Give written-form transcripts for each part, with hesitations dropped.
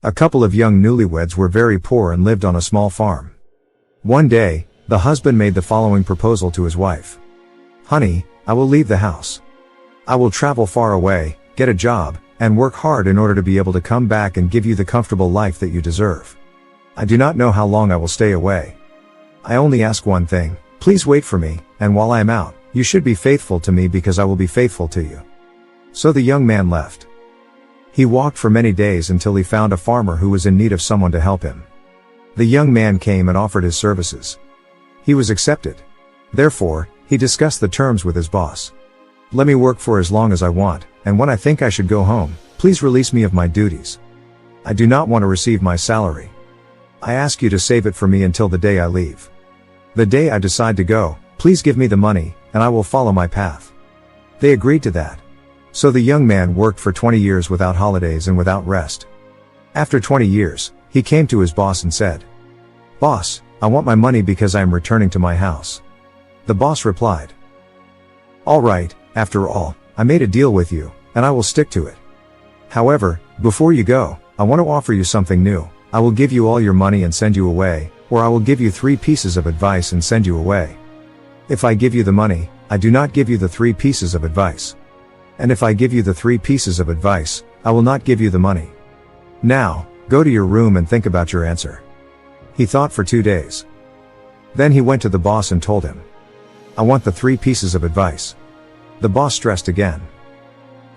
A couple of young newlyweds were very poor and lived on a small farm. One day, the husband made the following proposal to his wife. "Honey, I will leave the house. I will travel far away, get a job, and work hard in order to be able to come back and give you the comfortable life that you deserve. I do not know how long I will stay away. I only ask one thing, please wait for me, and while I am out, you should be faithful to me because I will be faithful to you." So the young man left. He walked for many days until he found a farmer who was in need of someone to help him. The young man came and offered his services. He was accepted. Therefore, he discussed the terms with his boss. "Let me work for as long as I want, and when I think I should go home, please release me of my duties. I do not want to receive my salary. I ask you to save it for me until the day I leave. The day I decide to go, please give me the money, and I will follow my path." They agreed to that. So the young man worked for 20 years without holidays and without rest. After 20 years, he came to his boss and said, "Boss, I want my money because I am returning to my house." The boss replied, "All right, after all, I made a deal with you, and I will stick to it. However, before you go, I want to offer you something new. I will give you all your money and send you away, or I will give you 3 pieces of advice and send you away. If I give you the money, I do not give you the 3 pieces of advice. And if I give you the 3 pieces of advice, I will not give you the money. Now, go to your room and think about your answer." He thought for 2 days. Then he went to the boss and told him, "I want the 3 pieces of advice." The boss stressed again,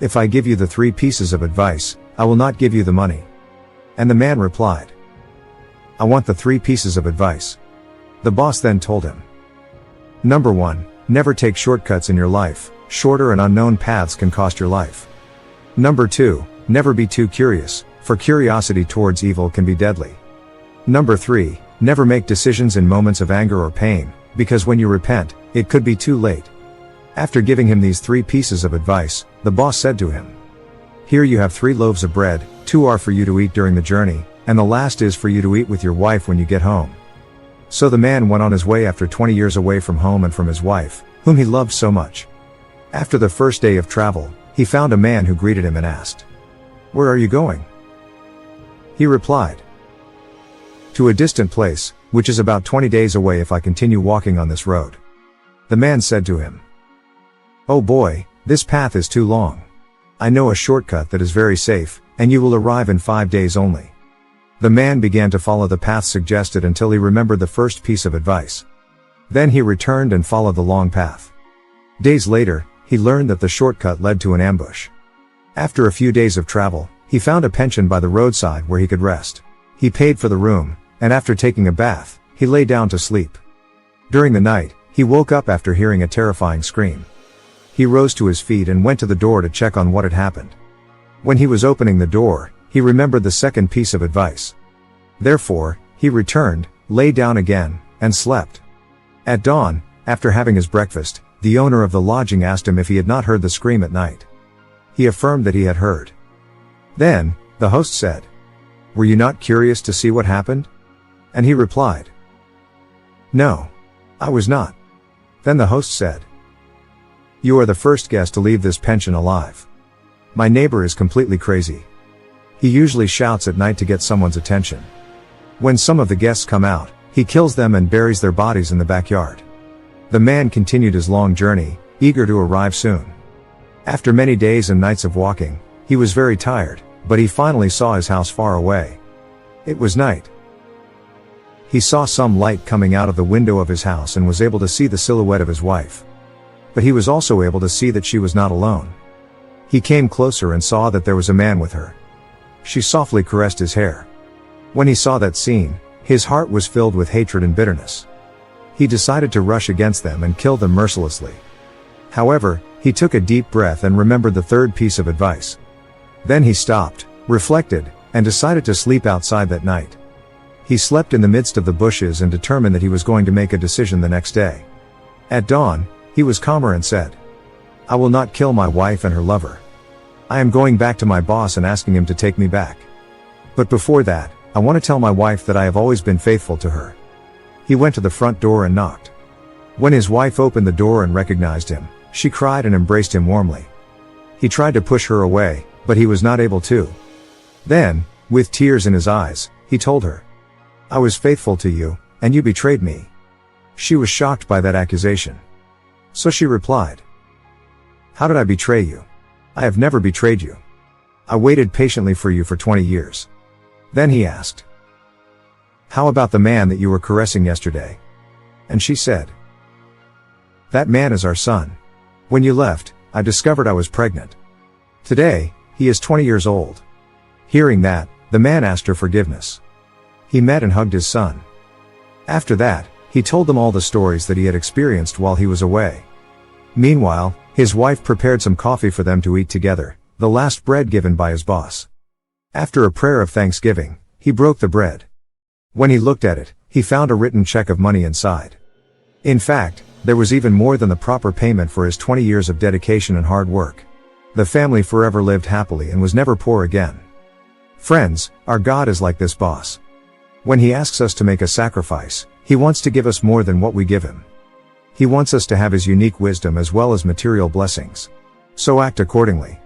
"If I give you the 3 pieces of advice, I will not give you the money." And the man replied, "I want the 3 pieces of advice." The boss then told him, "Number 1, never take shortcuts in your life. Shorter and unknown paths can cost your life. Number 2, never be too curious, for curiosity towards evil can be deadly. Number 3, never make decisions in moments of anger or pain, because when you repent, it could be too late." After giving him these 3 pieces of advice, the boss said to him, "Here you have 3 loaves of bread, 2 are for you to eat during the journey, and the last is for you to eat with your wife when you get home." So the man went on his way after 20 years away from home and from his wife, whom he loved so much. After the first day of travel, he found a man who greeted him and asked, "Where are you going?" He replied, "To a distant place, which is about 20 days away if I continue walking on this road." The man said to him, "Oh boy, this path is too long. I know a shortcut that is very safe, and you will arrive in 5 days only." The man began to follow the path suggested until he remembered the first piece of advice. Then he returned and followed the long path. Days later, he learned that the shortcut led to an ambush. After a few days of travel, he found a pension by the roadside where he could rest. He paid for the room, and after taking a bath, he lay down to sleep. During the night, he woke up after hearing a terrifying scream. He rose to his feet and went to the door to check on what had happened. When he was opening the door, he remembered the second piece of advice. Therefore, he returned, lay down again, and slept. At dawn, after having his breakfast, the owner of the lodging asked him if he had not heard the scream at night. He affirmed that he had heard. Then, the host said, "Were you not curious to see what happened?" And he replied, "No, I was not." Then the host said, "You are the first guest to leave this pension alive. My neighbor is completely crazy. He usually shouts at night to get someone's attention. When some of the guests come out, he kills them and buries their bodies in the backyard." The man continued his long journey, eager to arrive soon. After many days and nights of walking, he was very tired, but he finally saw his house far away. It was night. He saw some light coming out of the window of his house and was able to see the silhouette of his wife. But he was also able to see that she was not alone. He came closer and saw that there was a man with her. She softly caressed his hair. When he saw that scene, his heart was filled with hatred and bitterness. He decided to rush against them and kill them mercilessly. However, he took a deep breath and remembered the 3rd piece of advice. Then he stopped, reflected, and decided to sleep outside that night. He slept in the midst of the bushes and determined that he was going to make a decision the next day. At dawn, he was calmer and said, "I will not kill my wife and her lover. I am going back to my boss and asking him to take me back. But before that, I want to tell my wife that I have always been faithful to her." He went to the front door and knocked. When his wife opened the door and recognized him, she cried and embraced him warmly. He tried to push her away, but he was not able to. Then, With tears in his eyes, he told her, "I was faithful to you, and you betrayed me." She was shocked by that accusation. So she replied, "How did I betray you? I have never betrayed you. I waited patiently for you for 20 years. Then he asked, "How about the man that you were caressing yesterday?" And she said, "That man is our son. When you left, I discovered I was pregnant. Today, he is 20 years old." Hearing that, the man asked her forgiveness. He met and hugged his son. After that, he told them all the stories that he had experienced while he was away. Meanwhile, his wife prepared some coffee for them to eat together, the last bread given by his boss. After a prayer of thanksgiving, he broke the bread. When he looked at it, he found a written check of money inside. In fact, there was even more than the proper payment for his 20 years of dedication and hard work. The family forever lived happily and was never poor again. Friends, our God is like this boss. When he asks us to make a sacrifice, he wants to give us more than what we give him. He wants us to have his unique wisdom as well as material blessings. So act accordingly.